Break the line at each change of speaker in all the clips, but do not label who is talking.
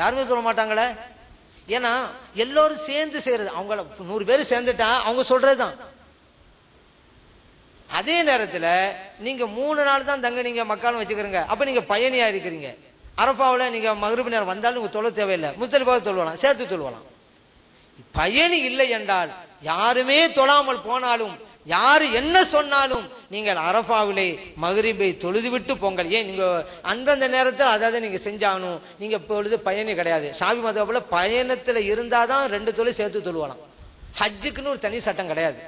யாருமே சொல்ல மாட்டாங்களே. ஏன்னா எல்லாரும் சேர்ந்து செய்யறது. அவங்கள 100 பேர் சேர்ந்துட்டா அவங்க சொல்றதுதான். அதே நேரத்துல நீங்க 3 நாள் தான் தங்க நீங்க மக்காலும் வச்சுக்கிறீங்க. அப்ப நீங்க பயணியா இருக்கிறீங்க. அரஃபாவுல நீங்க மக்ரிப் நேரம் வந்தாலும் நீங்க தொழ தேவையில்லை. முஸ்தலிஃபாவில் தொழுவலாம், சேர்த்து தொழுவலாம். பயணி இல்லை என்றால் யாருமே தொழாமல் போனாலும் யாரு என்ன சொன்னாலும் நீங்கள் அரஃபாவிலே மக்ரிபை தொழுதுவிட்டு பொங்கல். ஏன் நீங்க அந்தந்த நேரத்தில் அதாவது நீங்க செஞ்சாகணும். நீங்க இப்பொழுது பயணி கிடையாது. ஷாஃபி மதுஹப்ல பயணத்துல இருந்தாதான் 2 தொழில் சேர்த்து தொழுவலாம். ஹஜ்ஜுக்குன்னு ஒரு தனி சட்டம் கிடையாது.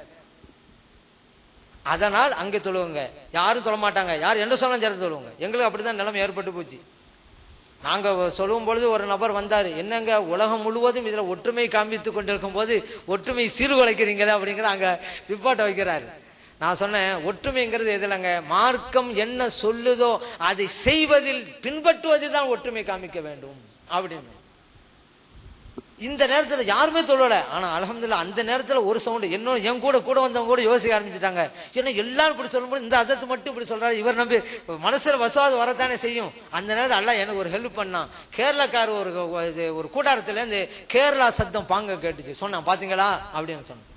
அதனால் அங்கே தொழுவுங்க. யாரும் தொழ மாட்டாங்க. யார் என்ன சொன்னாலும் சேர்த்து தொழுவுங்க. எங்களுக்கு அப்படிதான் நிலைமை ஏற்பட்டு போச்சு. நாங்க சொல்லும் பொழுது ஒரு நபர் வந்தாரு, என்னங்க உலகம் முழுவதும் இதுல ஒற்றுமை காண்பித்துக் கொண்டிருக்கும் போது ஒற்றுமை சீர்குலைக்கிறீங்களா அப்படிங்கிற அங்க ரிப்போர்ட் வைக்கிறாரு. நான் சொன்னேன், ஒற்றுமைங்கிறது எதுலங்க, மார்க்கம் என்ன சொல்லுதோ அதை செய்வதில் பின்பற்றுவதில் தான் ஒற்றுமை காமிக்க வேண்டும் அப்படின்னு. இந்த நேரத்துல யாருமே சொல்லல. ஆனா அல்ஹம்துலில்லாஹ் அந்த நேரத்துல ஒரு சவுண்ட் இன்னும் என் கூட வந்தவங்க கூட யோசிக்க ஆரம்பிச்சுட்டாங்க. ஏன்னா எல்லாரும் இப்படி சொல்லும்போது இந்த அசத்து மட்டும் இப்படி சொல்றாரு, இவர் நம்பி மனசுல வசுவாது வரத்தானே செய்யும். அந்த நேரத்தில் அல்லாஹ் எனக்கு ஒரு ஹெல்ப் பண்ணான். கேரளாக்கார ஒரு கூடாரத்துல இந்த கேரளா சத்தம் பாங்க கேட்டுச்சு. சொன்னான், பாத்தீங்களா அப்படின்னு சொன்னான்.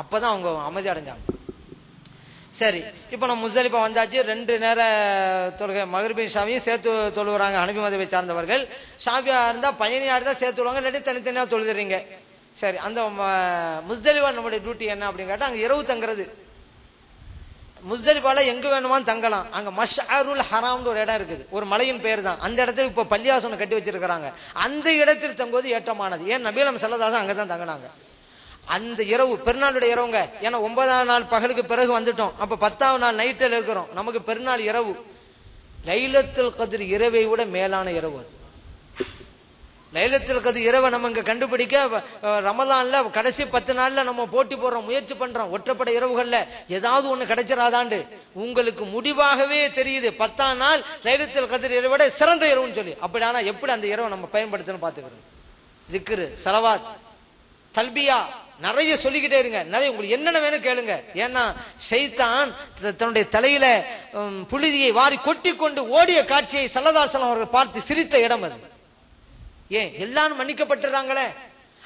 அப்பதான் அவங்க அமைதி அடைஞ்சாங்க. சரி, இப்ப நம்ம முஸ்தலிஃபா வந்தாச்சு. 2 நேர தொழுகை மக்ரிபி ஷாஃபியும் சேர்த்து தொழுகிறாங்க ஹனபி மதத்தை சார்ந்தவர்கள். ஷாஃபியா இருந்தா பயணியா இருந்தா சேர்த்து தொழுவாங்க, இல்லாட்டி தனித்தனியா தொழுதுறீங்க. சரி, அந்த முஸ்தலிஃபா நம்முடைய டியூட்டி என்ன அப்படின்னு கேட்டா, அங்க இரவு தங்குறது. முஸ்தலிஃபால எங்க வேணுமான்னு தங்கலாம். அங்க மஷ்அருல் ஹராம்னு ஒரு இடம் இருக்குது, ஒரு மலையின் பேர் தான். அந்த இடத்துல இப்ப பள்ளியாசனம் கட்டி வச்சிருக்கிறாங்க. அந்த இடத்தில் தங்குவது ஏற்றமானது. ஏன் நபிகள் ஸல்லல்லாஹு அலைஹி அங்கதான் தங்கினாங்க. அந்த இரவு பெருநாளுடைய இரவுங்க. ஏன்னா 9ஆம் நாள் பகலுக்கு பிறகு வந்துட்டோம். அப்ப 10ஆம் நாள் நைட்டில் இருக்கிறோம். நமக்கு பெருநாள் இரவு. லைலத்துல் கத்ர் இரவை விட மேலான இரவு அது. லைலத்துல் கத்ர் இரவை நம்ம இங்க கண்டுபிடிக்க ரமலான்ல கடைசி 10 நாள்ல நம்ம போட்டி போடுறோம், முயற்சி பண்றோம். ஒற்றப்பட்ட இரவுகள்ல ஏதாவது ஒண்ணு கிடைச்சிடாதாண்டு உங்களுக்கு முடிவாகவே தெரியுது 10ஆம் நாள் லைலத்துல் கத்ர் இரவை விட சிறந்த இரவுன்னு சொல்லி. அப்படி ஆனா எப்படி அந்த இரவை நம்ம பயன்படுத்தணும் பாத்துக்கிறோம். திக்ரு, ஸலவாத், தல்பியா நிறைய சொல்லிக்கிட்டே இருங்க. நிறைய உங்களுக்கு என்னென்ன வேணும் கேளுங்க. ஏன்னா ஷைத்தான் தன்னுடைய தலையில புழுதியை வாரி கொட்டி கொண்டு ஓடிய காட்சியை ஸல்லல்லாஹு அலைஹி வஸல்லம் அவர்கள் பார்த்து சிரித்த இடம் அது. ஏன் எல்லாரும் மன்னிக்கப்பட்டுறாங்களே,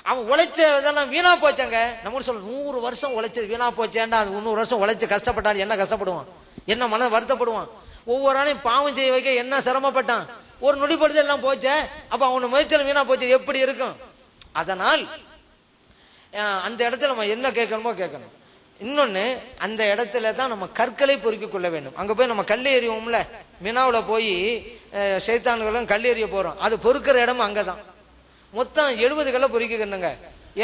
அவன் உழைச்ச இதெல்லாம் வீணா போச்சாங்க. நம்ம சொல்ல 100 வருஷம் உழைச்சது வீணா போச்சேன்டா. 100 வருஷம் உழைச்சு கஷ்டப்பட்டான், என்ன கஷ்டப்படுவான், என்ன மன வருத்தப்படுவான். ஒவ்வொரு ஆளையும் பாவம் செய்ய வைக்க என்ன சிரமப்பட்டான். ஒரு நொடி பொழுது எல்லாம் போச்சே. அப்ப அவனோட முயற்சியில் வீணா போச்சு, எப்படி இருக்கும். அதனால் அந்த இடத்துல நம்ம என்ன கேட்கணுமோ கேட்கணும். இன்னொன்னு, அந்த இடத்துல தான் நம்ம கற்களை பொறுக்கிக் கொள்ள வேண்டும். அங்க போய் நம்ம கல் எறிவோம்ல, மினாவுல போய் ஷைத்தான்களும் கல் எறிய போறோம். அது பொறுக்கிற இடம் அங்கதான். மொத்தம் 70 கல்ல பொறுக்கிக்கணுங்க.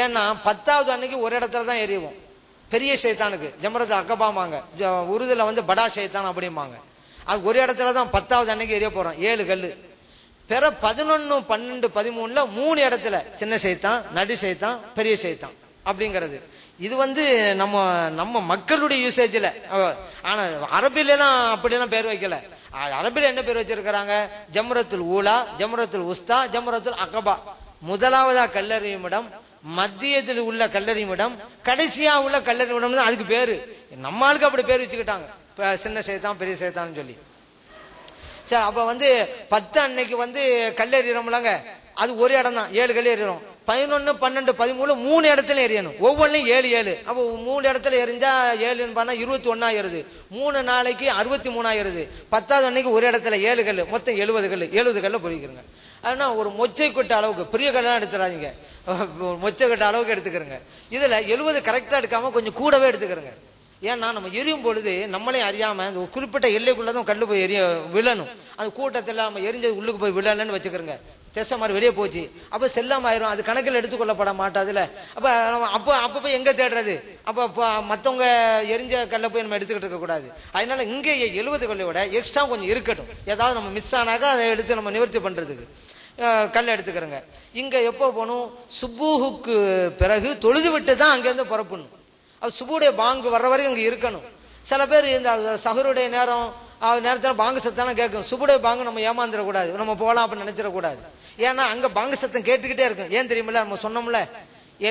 ஏன்னா 10ஆவது அன்னைக்கு ஒரு இடத்துல தான் எறிவோம். பெரிய ஷைத்தானுக்கு ஜம்ரத் அக்கபாமாங்க, உருதுல படா ஷைத்தான் அப்படிம்பாங்க. அது ஒரு இடத்துல தான் 10ஆவது அன்னைக்கு எறிய போறோம். 7 கல்லு. பிற 11, 12, 13ல 3 இடத்துல சின்ன சைத்தான், நடு சைத்தான், பெரிய சைத்தான் அப்படிங்கிறது. இது நம்ம மக்களுடைய யூசேஜ்ல. ஆனா அரபில எல்லாம் அப்படியெல்லாம் பேர் வைக்கல. அரபில என்ன பேர் வச்சிருக்கிறாங்க, ஜம்ரத்துல் ஊலா, ஜம்ரத்துல் உஸ்தா, ஜம்ரத்துல் அகபா. முதலாவதா கல்லறியும் இடம், மத்தியத்தில் உள்ள கல்லறியும் இடம், கடைசியா உள்ள கல்லறியும் இடம் தான் அதுக்கு பேரு. நம்ம ஆளுக்கு அப்படி பேர் வச்சுக்கிட்டாங்க, சின்ன சைத்தான் பெரிய சைத்தான் சொல்லி. சரி, அப்ப 10 அன்னைக்கு கல்லெறிகிறோம்லங்க, அது ஒரு இடம் தான், 7 கல் எறிகிறோம். 11, 12, 13 3 இடத்துல எறியணும். ஒவ்வொன்றையும் 7 7. அப்போ 3 இடத்துல எரிஞ்சா 7 பண்ணா 21 ஆயிருது. 3 நாளைக்கு 63 ஆயிருது. 10ஆவது அன்னைக்கு ஒரு இடத்துல 7 கல், மொத்தம் 70 கல். 70 கல்ல பொறிக்கிறங்க. ஆனா ஒரு மொச்சை கொட்ட அளவுக்கு பெரிய கல்லாம் எடுத்துறாதீங்க, மொச்சை கொட்ட அளவுக்கு எடுத்துக்கிறங்க. இதுல 70 கரெக்டா எடுக்காம கொஞ்சம் கூடவே எடுத்துக்கிறங்க. ஏன்னா நம்ம எரியும் பொழுது நம்மளே அறியாம அந்த ஒரு குறிப்பிட்ட எல்லைக்குள்ளதான் கல்லு போய் விழணும். அந்த கூட்டத்தில் நம்ம எரிஞ்சது உள்ளுக்கு போய் விழலன்னு வச்சுக்கிறோங்க, தெச மாதிரி வெளியே போச்சு. அப்ப செல்லாம ஆயிரும், அது கணக்கில் எடுத்துக்கொள்ளப்பட மாட்டாதுல. அப்ப போய் எங்க தேடுறது? அப்ப மத்தவங்க எரிஞ்ச கல்ல போய் நம்ம எடுத்துக்கிட்டு இருக்க கூடாது. அதனால இங்கே 70 கல்லை விட எக்ஸ்ட்ரா கொஞ்சம் இருக்கட்டும். ஏதாவது நம்ம மிஸ் ஆனாக்கா அதை எடுத்து நம்ம நிவர்த்தி பண்றதுக்கு கல்ல எடுத்துக்கிறோங்க. இங்க எப்போ போகணும்? சுபூஹுக்கு பிறகு தொழுது விட்டு தான் அங்கிருந்து புறப்படணும். சுபுடைய பாங்கு வர்ற வரைக்கும் அங்க இருக்கணும். சில பேர் இந்த சஹருடைய நேரத்துல பாங்கு சத்தம் கேட்கும். சுபுடைய பாங்கு நம்ம ஏமாந்துடக்கூடாது, நம்ம போகலாம் அப்படின்னு நினைச்சிடக்கூடாது. ஏன்னா அங்க பாங்கு சத்தம் கேட்டுக்கிட்டே இருக்கும். ஏன் தெரியுமில்ல, நம்ம சொன்னோம்ல,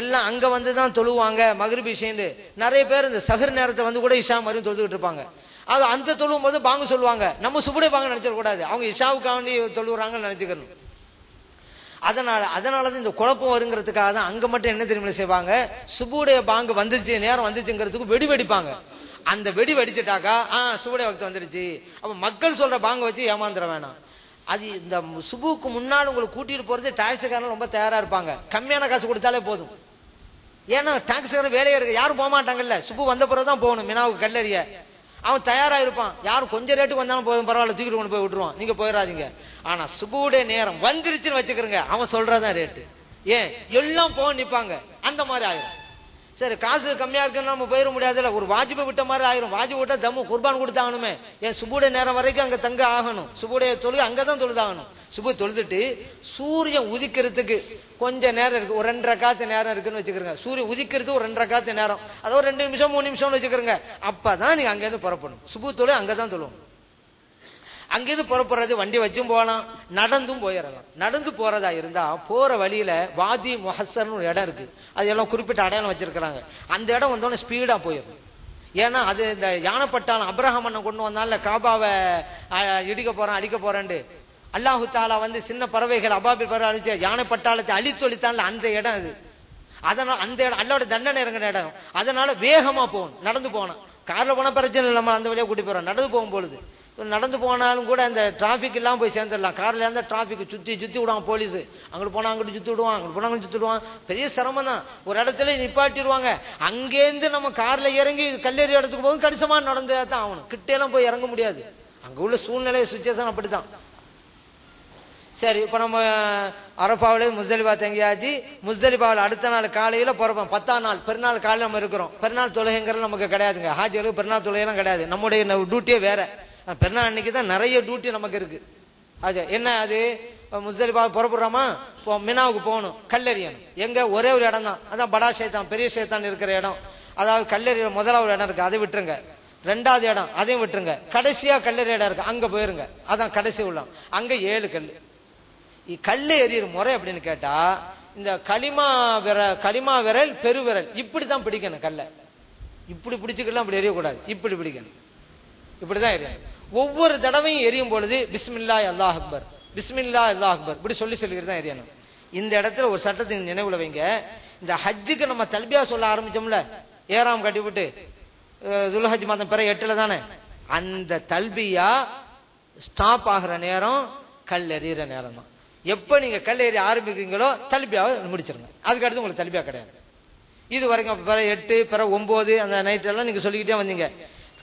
எல்லாம் அங்க வந்துதான் தொழுவாங்க மக்ரிப் இஷான்னு. நிறைய பேர் இந்த சஹர் நேரத்தை கூட இஷா மாதிரி தொழுதுகிட்டு இருப்பாங்க. அது அந்த தொழுவும் போது பாங்கு சொல்லுவாங்க. நம்ம சுபுடைய பாங்கு நினைச்சிடக்கூடாது, அவங்க இஷாவுக்காண்டி தொழுகிறாங்கன்னு நினைச்சுக்கணும். அதனாலதான் இந்த குழப்பம் வருங்கிறதுக்காக தான் அங்க மட்டும் என்ன தெரியுமா செய்வாங்க, சுபுடைய பாங்கு வந்துச்சு, நேரம் வந்துச்சுங்கிறதுக்கு வெடி வெடிப்பாங்க. அந்த வெடி வெடிச்சுட்டாக்கா சுபுடைய வக்து வந்துருச்சு. அப்ப மக்கள் சொல்ற பாங்க வச்சு ஏமாந்துட வேணாம். அது இந்த சுபுக்கு முன்னாடி உங்களுக்கு கூட்டிட்டு போறது டாக்ஸிக்காரன் ரொம்ப தயாரா இருப்பாங்க. கம்மியான காசு கொடுத்தாலே போதும். ஏன்னா டாக்ஸிக்காரன் வேலையா இருக்கு, யாரும் போக மாட்டாங்கல்ல. சுபு வந்த பிறகுதான் போகணும் மினாவுக்கு கல்லறிய. அவன் தயாரா இருப்பான். யாரும் கொஞ்சம் ரேட்டுக்கு வந்தாலும் போதும், பரவாயில்ல, தூக்கிட்டு கொண்டு போய் விட்டுருவான், நீங்க போயிடாதீங்க. ஆனா சுபுடைய நேரம் வந்துருச்சுன்னு வச்சுக்கிறங்க, அவன் சொல்றதான் ரேட்டு. ஏன் எல்லாம் போக நிப்பாங்க, அந்த மாதிரி ஆயிரும். சரி, காசு கம்மியா இருக்குன்னு நம்ம போயிட முடியாதுல்ல, ஒரு வாஜிபை விட்ட மாதிரி ஆயிரும். வாஜிபை விட்டா தம்மு குர்பான் கொடுத்தாகணுமே. ஏன் சுபுடைய நேரம் வரைக்கும் அங்க தங்க ஆகணும். சுபுடைய தொழுகை அங்கதான் தொழுதாகணும். சுபு தொழுதுட்டு சூரியன் உதிக்கிறதுக்கு கொஞ்சம் நேரம் இருக்கு, ஒரு 2 ரக்காத்து நேரம் இருக்குன்னு வச்சுக்கிறங்க. சூரியன் உதிக்கிறதுக்கு ஒரு 2 ரக்காத்து நேரம், அதாவது 2 நிமிஷம் 3 நிமிஷம்னு வச்சுக்கிறங்க. அப்பதான் நீங்க அங்க இருந்து புறப்படணும். சுபு தொழுகை அங்கதான் தொழுவணும். அங்கிருந்து புறப்படுறது வண்டி வச்சும் போகலாம், நடந்தும் போயிடலாம். நடந்து போறதா இருந்தா போற வழியில வாதி முஹஸ்ஸர்னு ஒரு இடம் இருக்கு. அது எல்லாம் குறிப்பிட்ட அடையாளம் வச்சிருக்கிறாங்க. அந்த இடம் வந்தோடனே ஸ்பீடா போயிடும். ஏன்னா அது இந்த யானைப்பட்டாளம் அப்ரஹாம் அண்ணன் கொண்டு வந்தால காபாவை இடிக்க போறான் அடிக்க போறேன்ட்டு அல்லாஹு தாலா வந்து சின்ன பறவைகள் அபாபில் பறவை அழிச்சு யானை பட்டாளத்தை அழித்தொழித்தான்ல, அந்த இடம் அது. அதனால அந்த இடம் அல்லாவோட தண்டனை இறங்குற இடம். அதனால வேகமா போகணும், நடந்து போனோம். கார்ல போனா பிரச்சனை இல்லை, நம்ம அந்த வழியா கூட்டி போறோம். நடந்து போகும் பொழுது நடந்து போனாலும் கூட அந்த டிராபிக் எல்லாம் போய் சேர்ந்துடலாம். கார்ல இருந்தா டிராபிக் சுத்தி விடுவாங்க போலீஸ். அங்கிட்டு போனா அங்கிட்டு சுத்தி விடுவான், அங்கிட்டு போனா அங்கிட்டு சுத்தி விடுவான். பெரிய சிரமம் தான். ஒரு இடத்துல நிப்பாட்டிடுவாங்க. அங்கேருந்து நம்ம கார்ல இறங்கி கல்லெறி இடத்துக்கு போகும், கடிசமா நடந்து தான் ஆகணும். கிட்டே எல்லாம் போய் இறங்க முடியாது. அங்க உள்ள சூழ்நிலை சுச்சுவேஷன் அப்படித்தான். சரி, இப்ப நம்ம அரபாவில முஸ்தலிபா தங்கியாச்சு. முஸ்தலிபாவில் அடுத்த நாள் காலையில புறப்போம். 10ஆம் நாள் பெருநாள் காலையில் நம்ம இருக்கிறோம். பெருநாள் தொழுகைங்கிறது நமக்கு கிடையாதுங்க. ஹாஜிகளுக்கு பெருநாள் தொழுகைலாம் கிடையாது. நம்முடைய டியூட்டியே வேற. பெருநாள் அன்னைக்கு தான் நிறைய டியூட்டி நமக்கு இருக்கு. என்ன அது, முஸ்தலிபா புறப்படுறோமா, மினாவுக்கு போகணும், கல்லெறியணும். எங்க ஒரே ஒரு இடம் தான், அதான் படா ஷைத்தான் பெரிய ஷைத்தான் இருக்கிற இடம். அதாவது கல்லெறிய முதலாவது இடம் இருக்கு, அதை விட்டுருங்க. 2வது இடம் அதையும் விட்டுருங்க. கடைசியா கல்லெறிய இடம் இருக்கு, அங்க போயிருங்க. அதான் கடைசி உள்ள, அங்க 7 கல். கல்லு எறிகிற முறை அப்படின்னு கேட்டா, இந்த களிமா விரல் பெருவிரல் இப்படித்தான் பிடிக்கணும் கல்ல. இப்படி பிடிச்சுக்கலாம், அப்படி எறியக்கூடாது. இப்படி பிடிக்கணும், இப்படிதான் எறியணும். ஒவ்வொரு தடவையும் எரியும் பொழுது பிஸ்மில்லாஹ் அல்லாஹ் அக்பர், பிஸ்மில்லாஹ் அல்லாஹ் அக்பர் இப்படி சொல்லிக்கிட்டு தான் எறியணும். இந்த இடத்துல ஒரு சட்டத்தின் நினைவுல வைங்க. இந்த ஹஜ்ஜுக்கு நம்ம தல்பியா சொல்ல ஆரம்பிச்சோம்ல, ஏறாம் கட்டிவிட்டு துல்ஹஜ் மாதம் பிற 8ல தானே, அந்த தல்பியா ஸ்டாப் ஆகிற நேரம் கல் எறிகிற நேரம் தான். எப்ப நீங்க கல் ஏறி ஆரம்பிக்கிறீங்களோ தல்பியாவை முடிச்சிருங்க. அதுக்கு அடுத்து உங்களுக்கு தல்பியா கிடையாது. இது வரைக்கும் பிற 8 பிற 9 அந்த நைட் எல்லாம் நீங்க சொல்லிக்கிட்டே வந்தீங்க.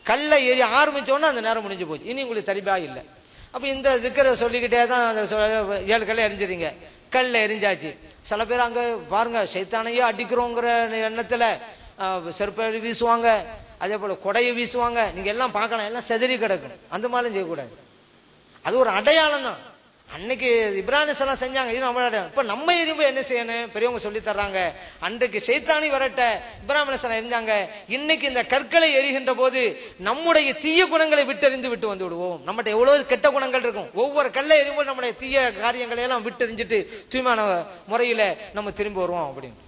கல்ல ஏறி ஆரம்பிச்சோன்னா அந்த நேரம் முடிஞ்சு போச்சு. இனி உங்களுக்கு தல்பியா இல்லை. அப்ப இந்த திக்கரை சொல்லிக்கிட்டே தான் 7 கல்ல எரிஞ்சிருங்க. கல்ல எரிஞ்சாச்சு. சில பேர் அங்க பாருங்க, சைத்தானையே அடிக்கிறோங்கிற எண்ணத்துல செருப்பை வீசுவாங்க, அதே போல கொடையை வீசுவாங்க. நீங்க எல்லாம் பார்க்கலாம், எல்லாம் செதறி கிடக்கும். அந்த மாதிரி செய்யக்கூடாது. அது ஒரு அடையாளம் தான். அன்னைக்கு இப்ராஹிம் எல்லாம் செஞ்சாங்க, இது நம்ம அடையாளம். இப்ப நம்ம எரியும்போது என்ன செய்யணும், பெரியவங்க சொல்லி தர்றாங்க. அன்றைக்கு ஷைத்தானி வரட்ட இப்ராஹிம் அலைஹிஸ்ஸலாம் எரிஞ்சாங்க. இன்னைக்கு இந்த கற்களை எரிகின்ற போது நம்முடைய தீய குணங்களை விட்டறிந்து விட்டு வந்து விடுவோம். நம்மகிட்ட எவ்வளவு கெட்ட குணங்கள் இருக்கும். ஒவ்வொரு கல்லை எரியும்போது நம்முடைய தீய காரியங்களை எல்லாம் விட்டறிஞ்சிட்டு தூய்மான முறையில நம்ம திரும்பி வருவோம் அப்படின்னு.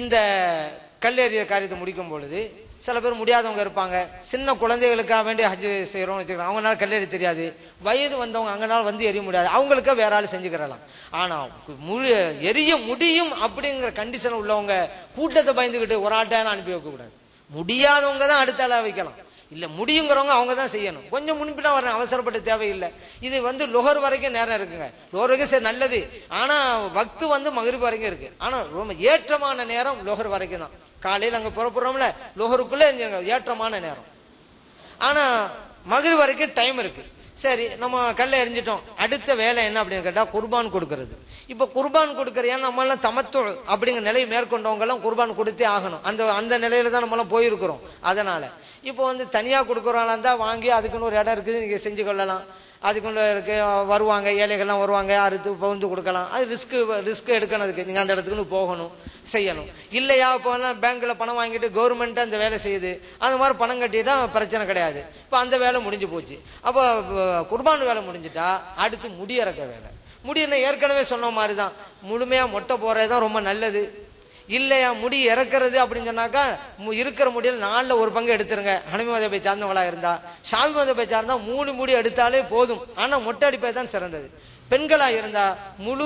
இந்த கல்லெறிய காரியத்தை முடிக்கும் பொழுது சில பேர் முடியாதவங்க இருப்பாங்க. சின்ன குழந்தைகளுக்காக வேண்டி ஹஜ் செய்யறோம் வச்சுக்கலாம், அவங்களால கல்லெறி தெரியாது. வயது வந்தவங்க அங்கனால வந்து எரிய முடியாது, அவங்களுக்கா வேற ஆள் செஞ்சுக்கிறலாம். ஆனா எரிய முடியும் அப்படிங்கிற கண்டிஷன் உள்ளவங்க கூட்டத்தை பயந்துகிட்டு ஒரு ஆள்கிட்ட அனுப்பி வைக்க கூடாது. முடியாதவங்க தான் அடுத்த ஆளா வைக்கலாம். இல்ல முடியுங்கிறவங்க அவங்க தான் செய்யணும். கொஞ்சம் முன்பினா வர அவசரப்பட்டு தேவையில்லை. இது லொஹர் வரைக்கும் நேரம் இருக்குங்க. லொஹர் வரைக்கும் சரி நல்லது. ஆனா வக்து மக்ரிப் வரைக்கும் இருக்கு. ஆனா ரொம்ப ஏற்றமான நேரம் லொஹர் வரைக்கும் தான். காலையில் அங்க புறப்படுறோம்ல, லொஹருக்குள்ள ஏற்றமான நேரம். ஆனா மக்ரிப் வரைக்கும் டைம் இருக்கு. சரி, நம்ம கல்ல எரிஞ்சிட்டோம். அடுத்த வேலை என்ன அப்படின்னு கேட்டா குர்பான் கொடுக்கறது. இப்ப குர்பான் கொடுக்கற, ஏன்னா நம்ம எல்லாம் தமத்து அப்படிங்கிற நிலையை மேற்கொண்டவங்க எல்லாம் குர்பான் கொடுத்தே ஆகணும். அந்த நிலையில தான் நம்ம எல்லாம் போயிருக்கிறோம். அதனால இப்போ தனியா கொடுக்கறவங்களா இருந்தா வாங்கி அதுக்குன்னு ஒரு இடம் இருக்குது, நீங்க செஞ்சு கொள்ளலாம். அதுக்குள்ள இருக்கு, வருவாங்க ஏழைகள்லாம் வருவாங்க, அறுத்து பவுந்து கொடுக்கலாம். அது ரிஸ்க் எடுக்கணும். அதுக்கு நீங்க அந்த இடத்துக்கு போகணும், செய்யணும். இல்லையா இப்போ பேங்க்ல பணம் வாங்கிட்டு கவர்மெண்ட் அந்த வேலை செய்யுது, அந்த மாதிரி பணம் கட்டிட்டா பிரச்சனை கிடையாது. இப்ப அந்த வேலை முடிஞ்சு போச்சு. அப்ப குர்பான் வேலை முடிஞ்சுட்டா அடுத்து முடியறக்க வேலை. முடியணும் ஏற்கனவே சொன்ன மாதிரிதான், முழுமையா மொட்டை போறதுதான் ரொம்ப நல்லது. இல்லையா முடி இறக்குறது அப்படின்னு சொன்னாக்கா இருக்கிற முடியல 4ல் 1 பங்கு எடுத்துருங்க. ஹனபி மதபை சார்ந்தவங்களா இருந்தா, ஷாஃபி மதபை சார்ந்தா 3 முடி எடுத்தாலே போதும். ஆனா மொட்டை அடிப்பது தான் சிறந்தது. பெண்களா இருந்தா முழு